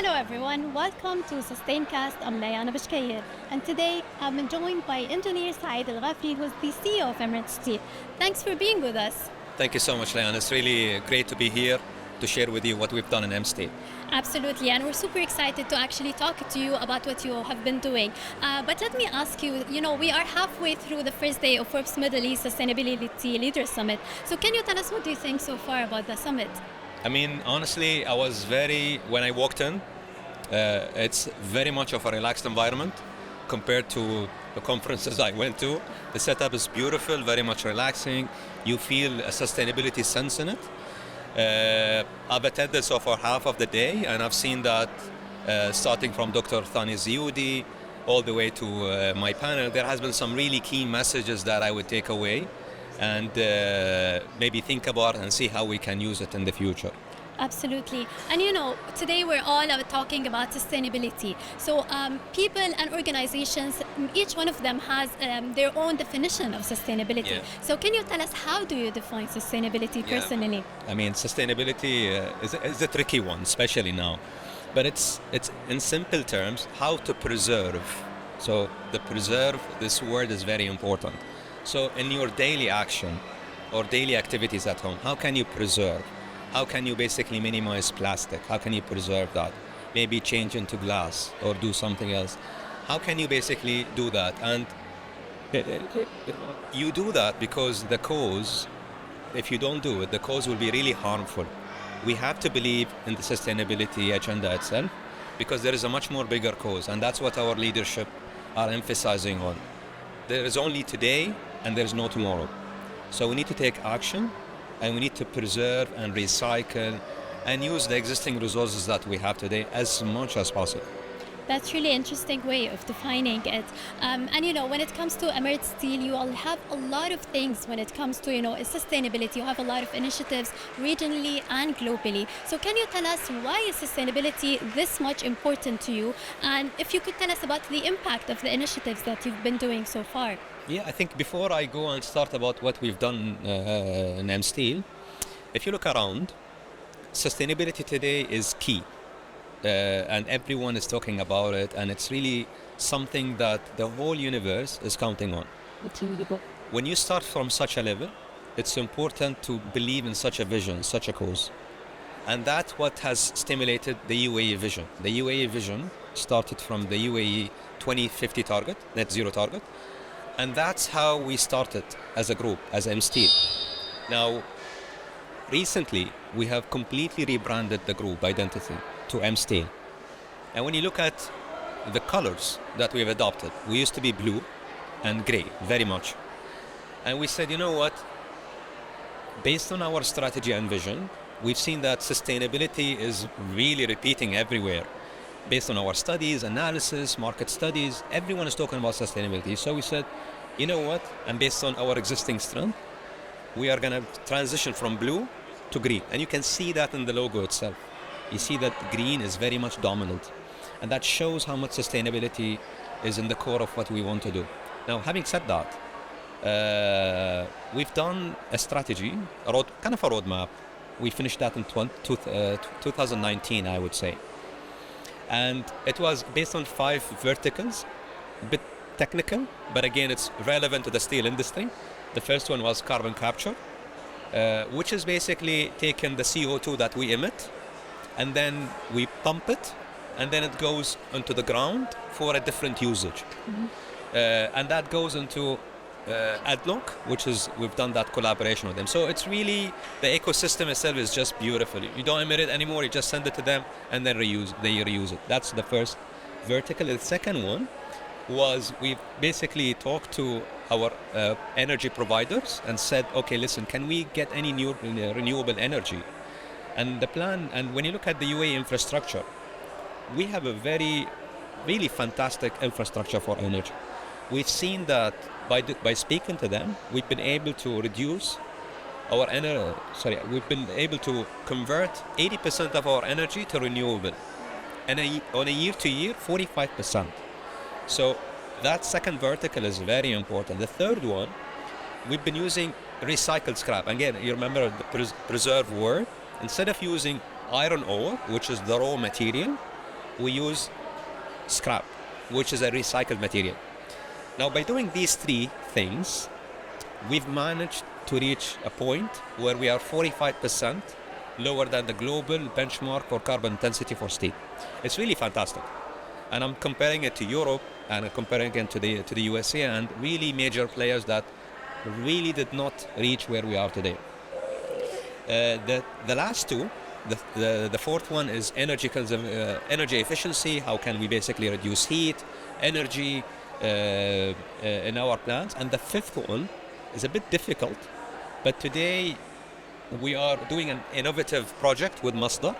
Hello everyone, welcome to SustainCast. I'm Layan Abo Shkier, and today I'm joined by engineer Saeed Alghafri, who's the CEO of Emirates Steel. Thanks for being with us. Thank you so much, Layan. It's really great to be here to share with you what we've done in M-State. Absolutely, and we're super excited to actually talk to you about what you have been doing. But let me ask you, we are halfway through the first day of Forbes Middle East Sustainability Leaders Summit. So can you tell us what do you think so far about the summit? I mean, honestly, when I walked in, it's very much of a relaxed environment compared to the conferences I went to. The setup is beautiful, very much relaxing. You feel a sustainability sense in it. I've attended so far half of the day, and I've seen that starting from Dr. Thani Zioudi all the way to my panel, there has been some really key messages that I would take away and maybe think about and see how we can use it in the future. Absolutely. And today we're all talking about sustainability. So people and organizations, each one of them has their own definition of sustainability. Yeah. So can you tell us, how do you define sustainability personally? I mean, sustainability is a tricky one, especially now. But it's in simple terms, how to preserve. So this word is very important. So in your daily action or daily activities at home, how can you preserve? How can you basically minimize plastic? How can you preserve that? Maybe change into glass or do something else. How can you basically do that? And you do that because the cause, if you don't do it, the cause will be really harmful. We have to believe in the sustainability agenda itself because there is a much more bigger cause, and that's what our leadership are emphasizing on. There is only today and there is no tomorrow. So we need to take action, and we need to preserve and recycle and use the existing resources that we have today as much as possible. That's really interesting way of defining it. And when it comes to Emirates Steel, you all have a lot of things when it comes to sustainability. You have a lot of initiatives regionally and globally. So can you tell us, why is sustainability this much important to you? And if you could tell us about the impact of the initiatives that you've been doing so far. Yeah, I think before I go and start about what we've done in M-Steel, if you look around, sustainability today is key. And everyone is talking about it, and it's really something that the whole universe is counting on. When you start from such a level, it's important to believe in such a vision, such a cause. And that's what has stimulated the UAE vision. The UAE vision started from the UAE 2050 target, net zero target. And that's how we started as a group, as M-Steel. Now, recently, we have completely rebranded the group identity to M-Steel. And when you look at the colors that we've adopted, we used to be blue and gray, very much. And we said, you know what? Based on our strategy and vision, we've seen that sustainability is really repeating everywhere. Based on our studies, analysis, market studies, everyone is talking about sustainability. So we said, you know what? And based on our existing strength, we are going to transition from blue to green. And you can see that in the logo itself. You see that green is very much dominant. And that shows how much sustainability is in the core of what we want to do. Now, having said that, we've done a strategy, kind of a roadmap. We finished that in 2019, I would say. And it was based on 5 verticals, a bit technical, but again, it's relevant to the steel industry. The first one was carbon capture, which is basically taking the CO2 that we emit, and then we pump it, and then it goes into the ground for a different usage. Mm-hmm. And that goes into ADNOC, which is, we've done that collaboration with them. So it's really, the ecosystem itself is just beautiful. You don't emit it anymore, you just send it to them and then they reuse it. That's the first vertical. The second one was, we basically talked to our energy providers and said, okay, listen, can we get any new renewable energy? And the plan, and when you look at the UAE infrastructure, we have a really fantastic infrastructure for energy. We've seen that by speaking to them, we've been able to reduce our energy. We've been able to convert 80% of our energy to renewable, and on a year-to-year, 45%. So that second vertical is very important. The third one, we've been using recycled scrap. Again, you remember the preserve word. Instead of using iron ore, which is the raw material, we use scrap, which is a recycled material. Now, by doing these three things, we've managed to reach a point where we are 45% lower than the global benchmark for carbon intensity for steel. It's really fantastic. And I'm comparing it to Europe and I'm comparing it to the USA and really major players that really did not reach where we are today. The last two, the fourth one is energy efficiency. How can we basically reduce heat, energy in our plants? And the fifth one is a bit difficult, but today we are doing an innovative project with Masdar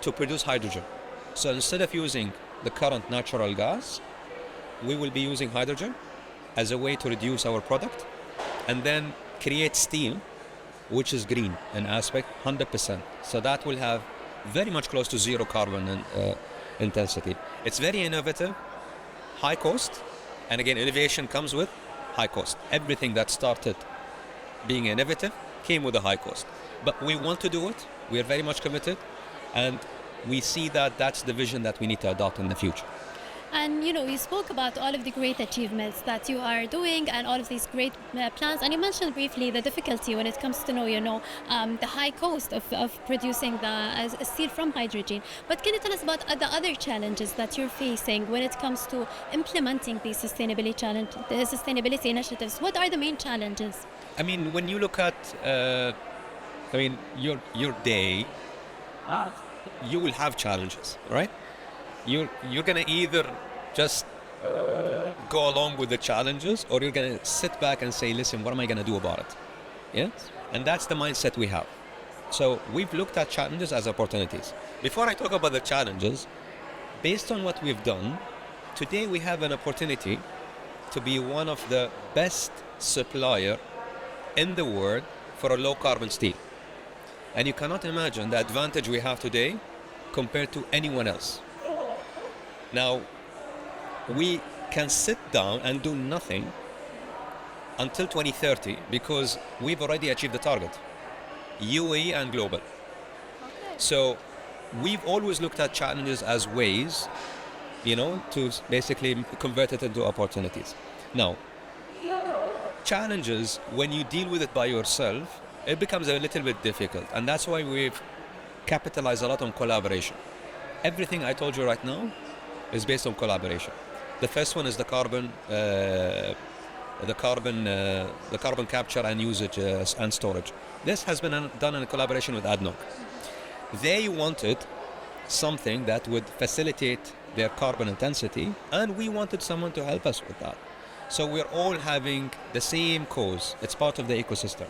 to produce hydrogen. So instead of using the current natural gas, we will be using hydrogen as a way to reduce our product and then create steel which is green in aspect 100%. So that will have very much close to zero carbon intensity. It's very innovative, high cost, and again, innovation comes with high cost. Everything that started being innovative came with a high cost. But we want to do it, we are very much committed, and we see that that's the vision that we need to adopt in the future. And you spoke about all of the great achievements that you are doing and all of these great plans, and you mentioned briefly the difficulty when it comes to the high cost of producing the steel from hydrogen. But can you tell us about the other challenges that you're facing when it comes to implementing these sustainability initiatives? What are the main challenges? I mean, when you look at your day, you will have challenges, right? You're gonna either just go along with the challenges, or you're gonna sit back and say, listen, what am I gonna do about it? Yeah? And that's the mindset we have. So we've looked at challenges as opportunities. Before I talk about the challenges, based on what we've done, today we have an opportunity to be one of the best supplier in the world for a low carbon steel. And you cannot imagine the advantage we have today compared to anyone else. Now, we can sit down and do nothing until 2030 because we've already achieved the target, UAE and global. So we've always looked at challenges as ways, to basically convert it into opportunities. Now, challenges, when you deal with it by yourself, it becomes a little bit difficult. And that's why we've capitalized a lot on collaboration. Everything I told you right now is based on collaboration. The first one is the carbon capture and usage and storage. This has been done in collaboration with ADNOC. They wanted something that would facilitate their carbon intensity, and we wanted someone to help us with that. So we're all having the same cause. It's part of the ecosystem.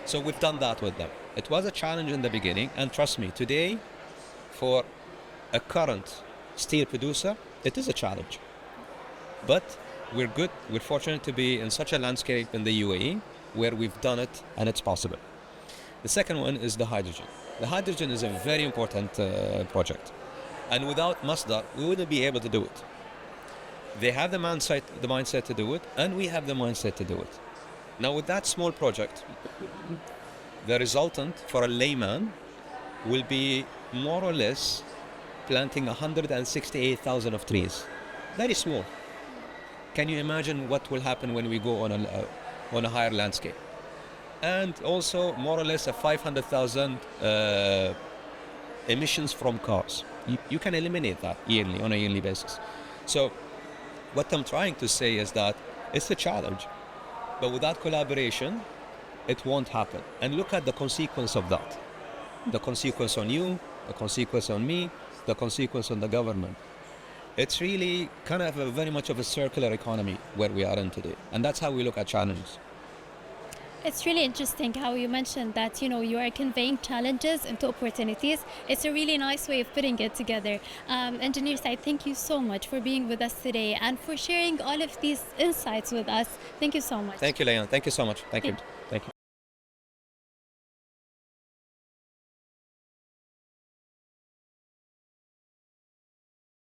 So we've done that with them. It was a challenge in the beginning, and trust me, today, for a current steel producer, it is a challenge. But we're good, we're fortunate to be in such a landscape in the UAE where we've done it and it's possible. The second one is the hydrogen. The hydrogen is a very important project. And without Masdar, we wouldn't be able to do it. They have the mindset to do it, and we have the mindset to do it. Now with that small project, the resultant for a layman will be more or less planting 168,000 of trees. Very small. Can you imagine what will happen when we go on a higher landscape? And also more or less a 500,000 emissions from cars. You can eliminate that on a yearly basis. So what I'm trying to say is that it's a challenge, but without collaboration, it won't happen. And look at the consequence of that. The consequence on you, the consequence on me, the consequence on the government. It's really kind of very much of a circular economy where we are in today. And that's how we look at challenges. It's really interesting how you mentioned that, you are conveying challenges into opportunities. It's a really nice way of putting it together. Engineer Saeed, thank you so much for being with us today and for sharing all of these insights with us. Thank you so much. Thank you, Layan. Thank you so much. Thank you. Thank you.